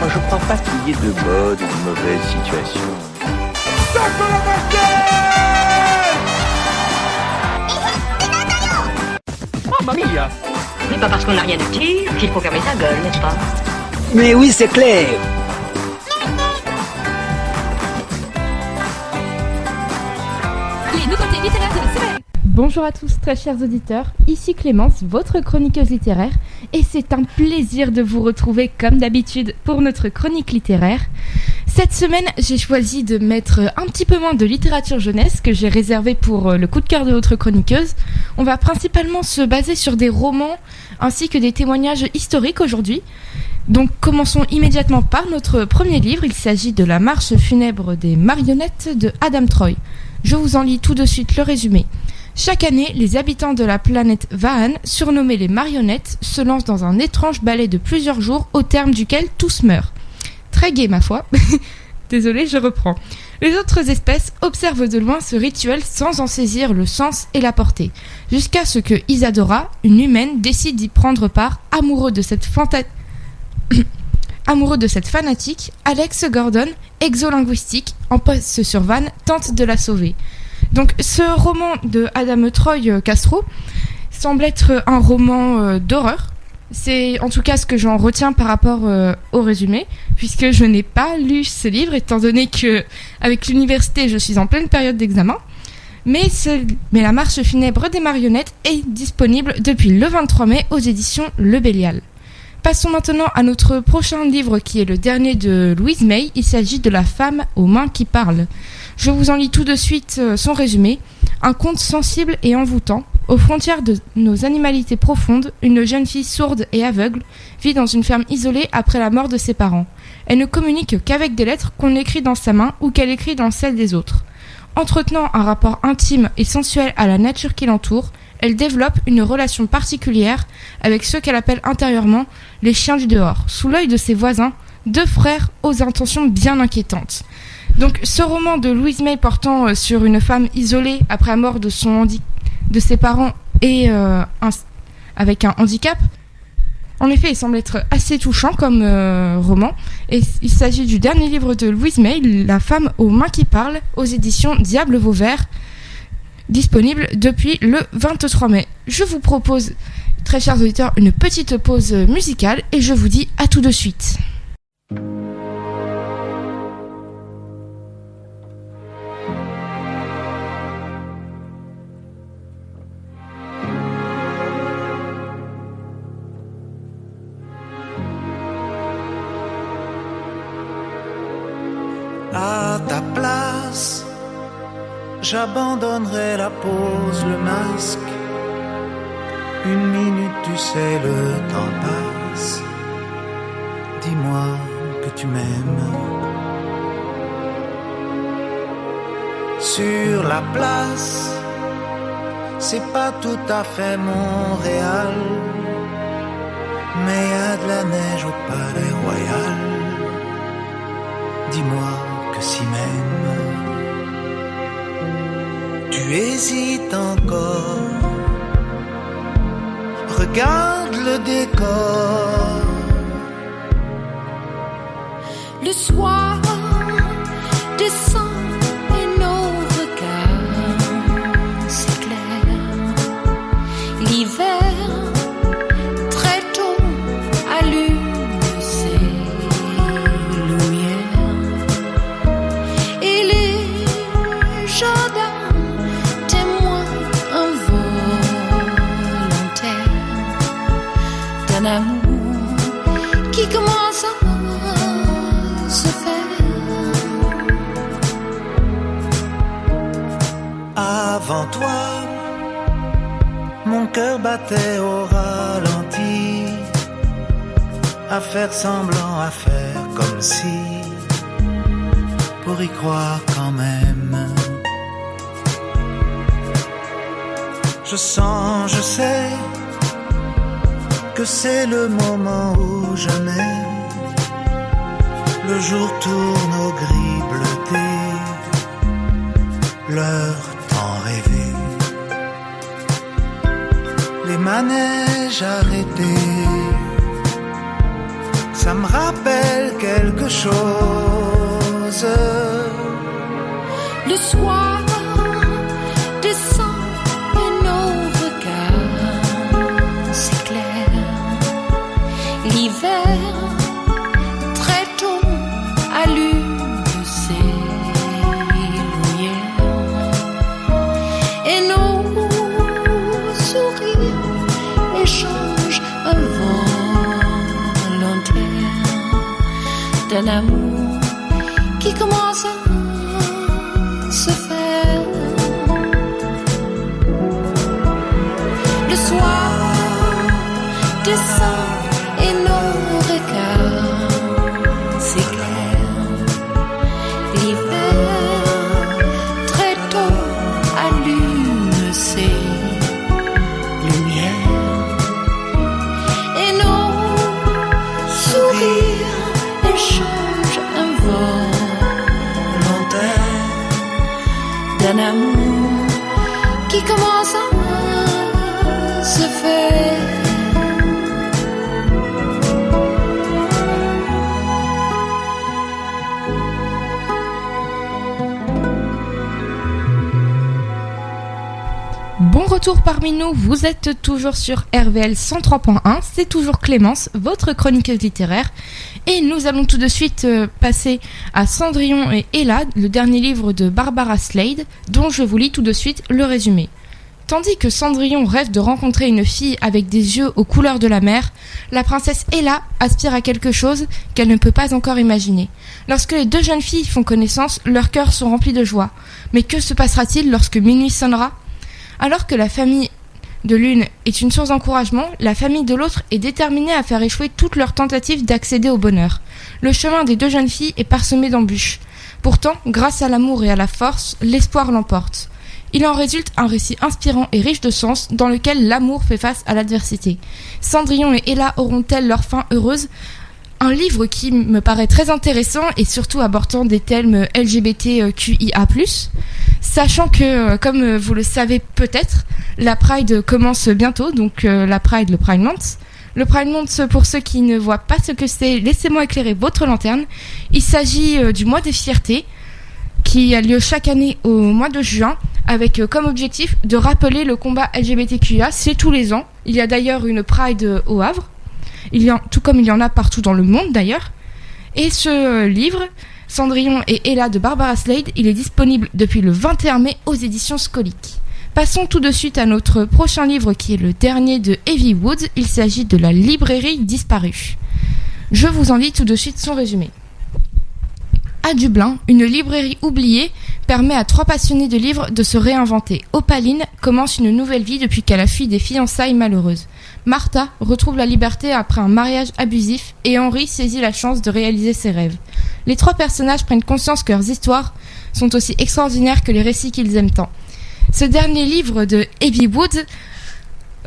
Moi, je crois pas qu'il y ait de bonnes ou de mauvaises situations. Mamma mia! C'est pas parce qu'on n'a rien de dire qu'il faut fermer sa gueule, n'est-ce pas? Mais oui, c'est clair. Les nouveautés littéraires de la semaine. Bonjour à tous, très chers auditeurs, ici Clémence, votre chroniqueuse littéraire, et c'est un plaisir de vous retrouver comme d'habitude pour notre chronique littéraire. Cette semaine, j'ai choisi de mettre un petit peu moins de littérature jeunesse que j'ai réservé pour le coup de cœur de votre chroniqueuse. On va principalement se baser sur des romans ainsi que des témoignages historiques aujourd'hui. Donc commençons immédiatement par notre premier livre, il s'agit de La marche funèbre des marionnettes de Adam Troy. Je vous en lis tout de suite le résumé. Chaque année, les habitants de la planète Vahan, surnommés les marionnettes, se lancent dans un étrange ballet de plusieurs jours au terme duquel tous meurent. Très gai, ma foi. Désolée, je reprends. Les autres espèces observent de loin ce rituel sans en saisir le sens et la portée, jusqu'à ce que Isadora, une humaine, décide d'y prendre part, amoureux de cette fanatique, Alex Gordon, exolinguistique, en poste sur Van, tente de la sauver. Donc ce roman de Adam Troy Castro semble être un roman d'horreur. C'est en tout cas ce que j'en retiens par rapport au résumé, puisque je n'ai pas lu ce livre, étant donné que avec l'université je suis en pleine période d'examen. Mais La marche funèbre des marionnettes est disponible depuis le 23 mai aux éditions Le Bélial. Passons maintenant à notre prochain livre qui est le dernier de Louise May. Il s'agit de La femme aux mains qui parlent. Je vous en lis tout de suite son résumé. Un conte sensible et envoûtant. Aux frontières de nos animalités profondes, une jeune fille sourde et aveugle vit dans une ferme isolée après la mort de ses parents. Elle ne communique qu'avec des lettres qu'on écrit dans sa main ou qu'elle écrit dans celle des autres. Entretenant un rapport intime et sensuel à la nature qui l'entoure, elle développe une relation particulière avec ceux qu'elle appelle intérieurement les chiens du dehors. Sous l'œil de ses voisins, deux frères aux intentions bien inquiétantes. Donc ce roman de Louise May portant sur une femme isolée après la mort de ses parents et avec un handicap, en effet il semble être assez touchant comme roman, et il s'agit du dernier livre de Louise May, La femme aux mains qui parlent, aux éditions Diable Vauvert, disponible depuis le 23 mai. Je vous propose, très chers auditeurs, une petite pause musicale et je vous dis à tout de suite. À ta place, j'abandonnerai la pose, le masque. Une minute, tu sais, le temps passe. Dis-moi que tu m'aimes. Sur la place, c'est pas tout à fait Montréal, mais y a de la neige au Palais Royal. Dis-moi que si même tu hésites encore, regarde le décor. Le soir descend et nos regards s'éclairent. L'hiver très tôt allume ses lumières et les jardins témoignent involontaire d'un amour qui commence à se faire. Avant toi, mon cœur battait au ralenti, à faire semblant, à faire comme si, pour y croire quand même. Je sens, je sais que c'est le moment où je nais. Le jour tourne au gris bleuté, l'heure tant rêvée. Les manèges arrêtés ça me rappelle quelque chose. Le soir descend et nos regards s'éclairent. L'hiver très tôt allume ses lumières et nos sourires échangent un volontaire d'un amour qui commence à se faire. Le soir descend et nos regards s'éclairent. L'hiver très tôt allume ses lumières et nos sourires échangent un volontaire d'un amour qui commence à se faire. Bon retour parmi nous, vous êtes toujours sur RVL 103.1, c'est toujours Clémence, votre chroniqueuse littéraire, et nous allons tout de suite passer à Cendrillon et Ella, le dernier livre de Barbara Slade, dont je vous lis tout de suite le résumé. Tandis que Cendrillon rêve de rencontrer une fille avec des yeux aux couleurs de la mer, la princesse Ella aspire à quelque chose qu'elle ne peut pas encore imaginer. Lorsque les deux jeunes filles font connaissance, leurs cœurs sont remplis de joie. Mais que se passera-t-il lorsque minuit sonnera ? Alors que la famille de l'une est une source d'encouragement, la famille de l'autre est déterminée à faire échouer toutes leurs tentatives d'accéder au bonheur. Le chemin des deux jeunes filles est parsemé d'embûches. Pourtant, grâce à l'amour et à la force, l'espoir l'emporte. Il en résulte un récit inspirant et riche de sens dans lequel l'amour fait face à l'adversité. Cendrillon et Ella auront-elles leur fin heureuse ? Un livre qui me paraît très intéressant et surtout abordant des thèmes LGBTQIA+, sachant que, comme vous le savez peut-être, la Pride commence bientôt, donc la Pride, le Pride Month. Le Pride Month, pour ceux qui ne voient pas ce que c'est, laissez-moi éclairer votre lanterne. Il s'agit du mois des fiertés, qui a lieu chaque année au mois de juin, avec comme objectif de rappeler le combat LGBTQIA, c'est tous les ans. Il y a d'ailleurs une Pride au Havre, tout comme il y en a partout dans le monde d'ailleurs. Et ce livre, Cendrillon et Ella de Barbara Slade, il est disponible depuis le 21 mai aux éditions Scolic. Passons tout de suite à notre prochain livre qui est le dernier de Evie Woods. Il s'agit de La librairie disparue. Je vous en lis tout de suite son résumé. À Dublin, une librairie oubliée permet à 3 passionnés de livres de se réinventer. Opaline commence une nouvelle vie depuis qu'elle a fui des fiançailles malheureuses. Martha retrouve la liberté après un mariage abusif et Henry saisit la chance de réaliser ses rêves. Les 3 personnages prennent conscience que leurs histoires sont aussi extraordinaires que les récits qu'ils aiment tant. Ce dernier livre de Evie Woods,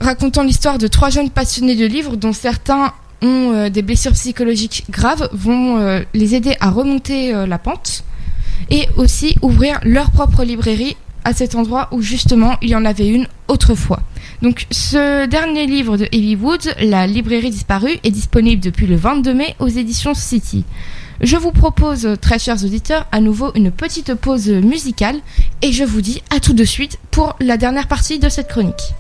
racontant l'histoire de 3 jeunes passionnés de livres dont certains ont des blessures psychologiques graves, vont les aider à remonter la pente et aussi ouvrir leur propre librairie à cet endroit où justement il y en avait une autrefois. Donc ce dernier livre de Evie Woods, La librairie disparue, est disponible depuis le 22 mai aux éditions City. Je vous propose, très chers auditeurs, à nouveau une petite pause musicale et je vous dis à tout de suite pour la dernière partie de cette chronique.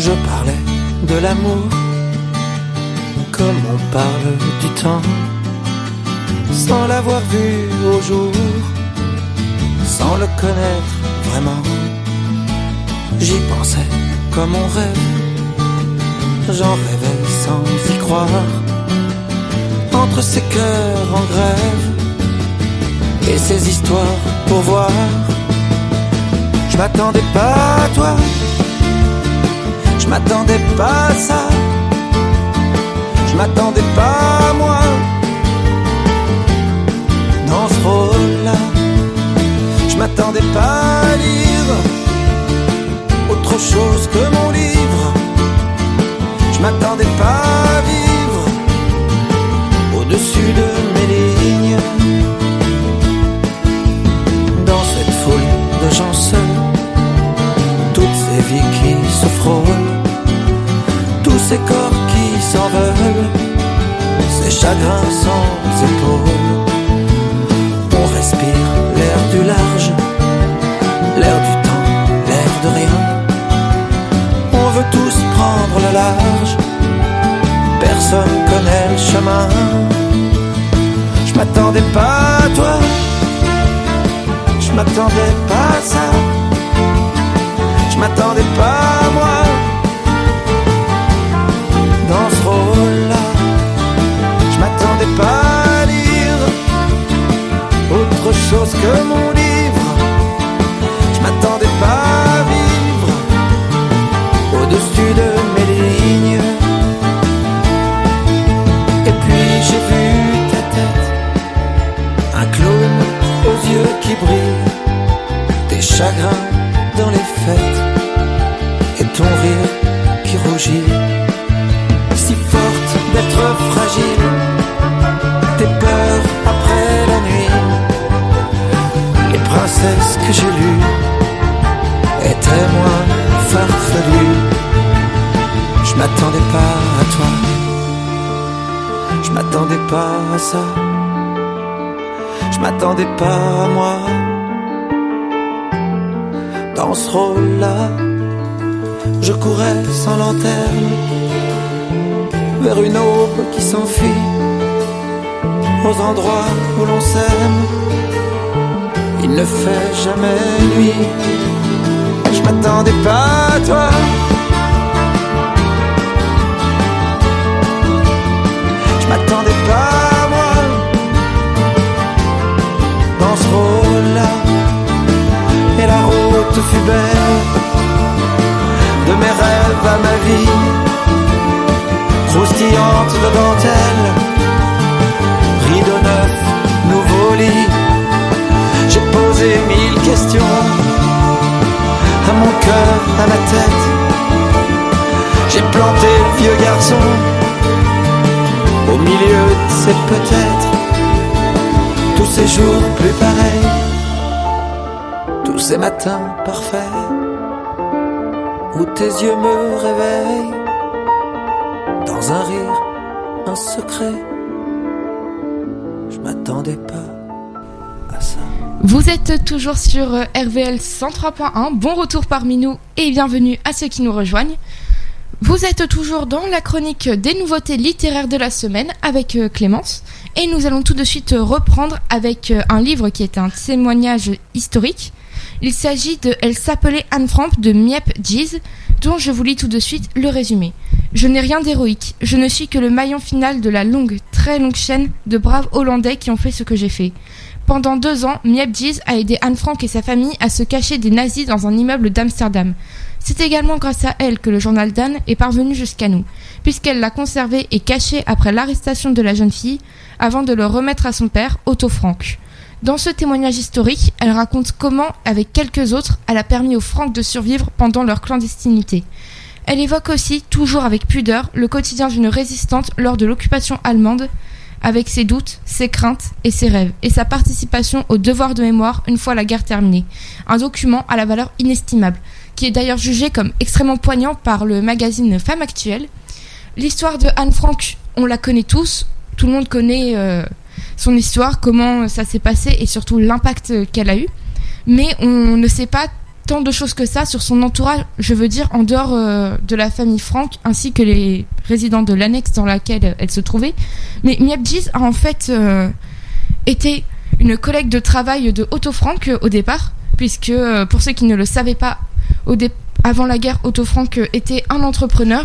Je parlais de l'amour comme on parle du temps, sans l'avoir vu au jour, sans le connaître vraiment. J'y pensais comme on rêve, j'en rêvais sans y croire, entre ces cœurs en grève et ces histoires pour voir. Je m'attendais pas à toi, je m'attendais pas à ça, je m'attendais pas à moi dans ce rôle-là. m'attendais pas à toi, je m'attendais pas à ça, je m'attendais pas à moi dans ce rôle-là, je m'attendais pas à lire autre chose que mon livre, je m'attendais pas à vivre au-dessus de mes lignes. Et puis j'ai vu ta tête, un clown aux yeux qui brillent, des chagrins dans les fêtes, et ton rire qui rougit, si forte d'être fragile, tes peurs après la nuit, les princesses que j'ai lues étaient moins farfelues. Je m'attendais pas à toi, je m'attendais pas à ça, je m'attendais pas à moi dans ce rôle-là. Je courais sans lanterne vers une aube qui s'enfuit, aux endroits où l'on s'aime il ne fait jamais nuit. Je m'attendais pas à toi, je m'attendais pas à moi dans ce rôle-là. Et la route fut belle, de mes rêves à ma vie, croustillante de dentelle, rideau neuf, nouveau lit. J'ai posé 1000 questions à mon cœur, à ma tête. J'ai planté le vieux garçon au milieu de ces peut-être, tous ces jours plus pareils, tous ces matins parfaits où tes yeux me réveillent dans un rire, un secret. Je m'attendais pas à ça. Vous êtes toujours sur RVL 103.1, bon retour parmi nous et bienvenue à ceux qui nous rejoignent. Vous êtes toujours dans la chronique des nouveautés littéraires de la semaine avec Clémence et nous allons tout de suite reprendre avec un livre qui est un témoignage historique. Il s'agit de « Elle s'appelait Anne Frank » de Miep Gies, dont je vous lis tout de suite le résumé. Je n'ai rien d'héroïque, je ne suis que le maillon final de la longue, très longue chaîne de braves Hollandais qui ont fait ce que j'ai fait. Pendant 2 ans, Miep Gies a aidé Anne Frank et sa famille à se cacher des nazis dans un immeuble d'Amsterdam. C'est également grâce à elle que le journal d'Anne est parvenu jusqu'à nous, puisqu'elle l'a conservé et caché après l'arrestation de la jeune fille, avant de le remettre à son père, Otto Frank. Dans ce témoignage historique, elle raconte comment, avec quelques autres, elle a permis aux Frank de survivre pendant leur clandestinité. Elle évoque aussi, toujours avec pudeur, le quotidien d'une résistante lors de l'occupation allemande, avec ses doutes, ses craintes et ses rêves, et sa participation au devoir de mémoire une fois la guerre terminée. Un document à la valeur inestimable, qui est d'ailleurs jugé comme extrêmement poignant par le magazine Femme Actuelle. L'histoire de Anne Frank, on la connaît tous, tout le monde connaît son histoire, comment ça s'est passé et surtout l'impact qu'elle a eu, mais on ne sait pas tant de choses que ça sur son entourage, je veux dire en dehors de la famille Frank ainsi que les résidents de l'annexe dans laquelle elle se trouvait. Mais Miep Gies a en fait été une collègue de travail de Otto Frank au départ, puisque pour ceux qui ne le savaient pas, avant la guerre, Otto Frank était un entrepreneur.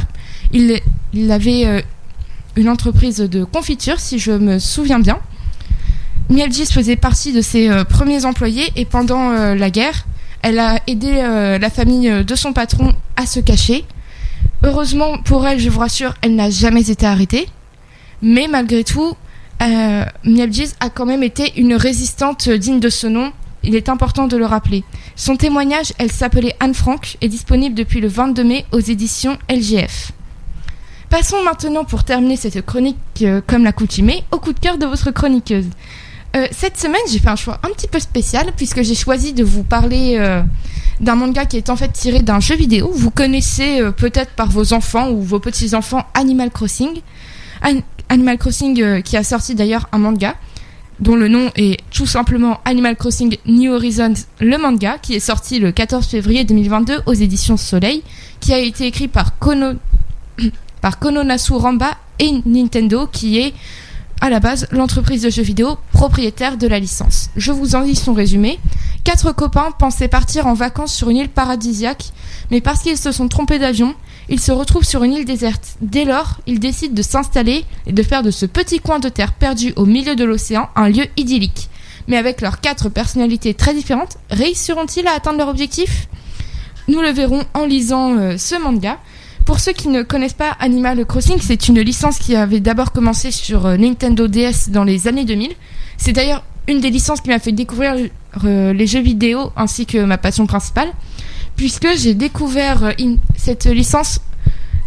Il avait une entreprise de confiture, si je me souviens bien. Miep Gies faisait partie de ses premiers employés et pendant la guerre, elle a aidé la famille de son patron à se cacher. Heureusement pour elle, je vous rassure, elle n'a jamais été arrêtée. Mais malgré tout, Miep Gies a quand même été une résistante digne de ce nom. Il est important de le rappeler. Son témoignage, Elle s'appelait Anne Frank, est disponible depuis le 22 mai aux éditions LGF. Passons maintenant, pour terminer cette chronique comme l'accoutumée, au coup de cœur de votre chroniqueuse. Cette semaine, j'ai fait un choix un petit peu spécial puisque j'ai choisi de vous parler d'un manga qui est en fait tiré d'un jeu vidéo. Vous connaissez peut-être par vos enfants ou vos petits-enfants Animal Crossing. Animal Crossing qui a sorti d'ailleurs un manga dont le nom est tout simplement Animal Crossing New Horizons, le manga, qui est sorti le 14 février 2022 aux éditions Soleil, qui a été écrit par Kononasu Ramba et Nintendo, qui est à la base l'entreprise de jeux vidéo propriétaire de la licence. Je vous en lis son résumé. 4 copains pensaient partir en vacances sur une île paradisiaque, mais parce qu'ils se sont trompés d'avion, ils se retrouvent sur une île déserte. Dès lors, ils décident de s'installer et de faire de ce petit coin de terre perdu au milieu de l'océan un lieu idyllique. Mais avec leurs 4 personnalités très différentes, réussiront-ils à atteindre leur objectif ? Nous le verrons en lisant ce manga. Pour ceux qui ne connaissent pas Animal Crossing, c'est une licence qui avait d'abord commencé sur Nintendo DS dans les années 2000. C'est d'ailleurs une des licences qui m'a fait découvrir les jeux vidéo ainsi que ma passion principale, puisque j'ai découvert cette licence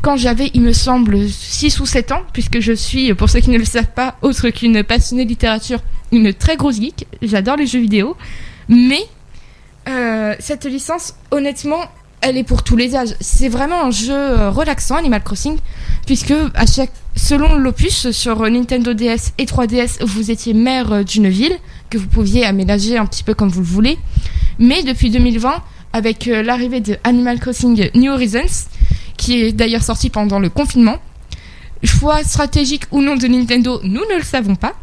quand j'avais, il me semble, 6 ou 7 ans, puisque je suis, pour ceux qui ne le savent pas, autre qu'une passionnée de littérature, une très grosse geek. J'adore les jeux vidéo, mais cette licence, honnêtement, elle est pour tous les âges. C'est vraiment un jeu relaxant, Animal Crossing, puisque selon l'opus sur Nintendo DS et 3DS, vous étiez maire d'une ville que vous pouviez aménager un petit peu comme vous le voulez. Mais depuis 2020, avec l'arrivée de Animal Crossing New Horizons, qui est d'ailleurs sorti pendant le confinement, choix stratégique ou non de Nintendo, nous ne le savons pas.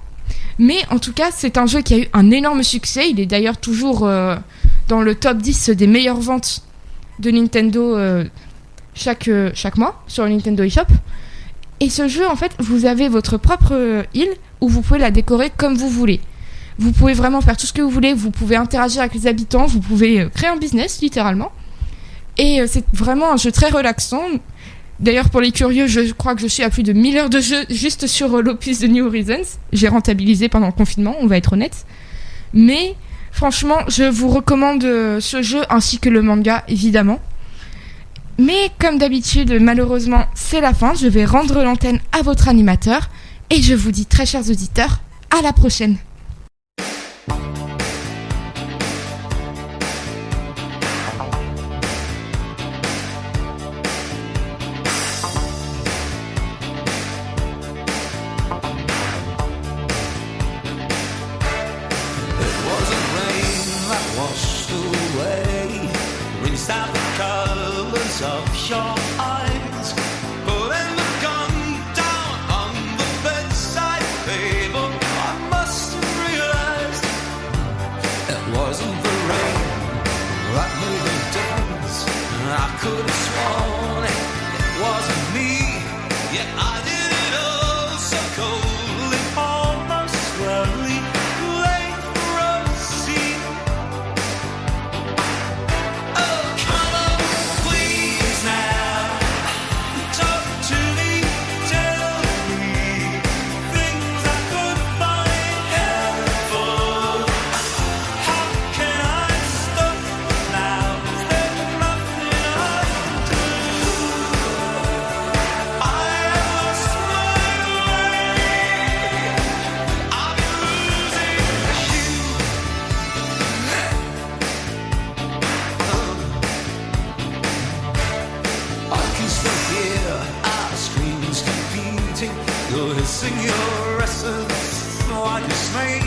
Mais en tout cas, c'est un jeu qui a eu un énorme succès. Il est d'ailleurs toujours dans le top 10 des meilleures ventes de Nintendo chaque mois sur le Nintendo eShop. Et ce jeu, en fait, vous avez votre propre île où vous pouvez la décorer comme vous voulez. Vous pouvez vraiment faire tout ce que vous voulez, vous pouvez interagir avec les habitants, vous pouvez créer un business, littéralement. Et c'est vraiment un jeu très relaxant. D'ailleurs, pour les curieux, je crois que je suis à plus de 1000 heures de jeu juste sur l'opus de New Horizons. J'ai rentabilisé pendant le confinement, on va être honnête. Mais franchement, je vous recommande ce jeu ainsi que le manga, évidemment. Mais comme d'habitude, malheureusement, c'est la fin. Je vais rendre l'antenne à votre animateur. Et je vous dis, très chers auditeurs, à la prochaine. Of your eyes, putting the gun down on the bedside table. I must have realized it wasn't the rain that made a difference. I could have sworn it wasn't me, yet I did it all so coldly, almost slowly, late for a scene. Oh, come on. You're hissing your essence like a snake.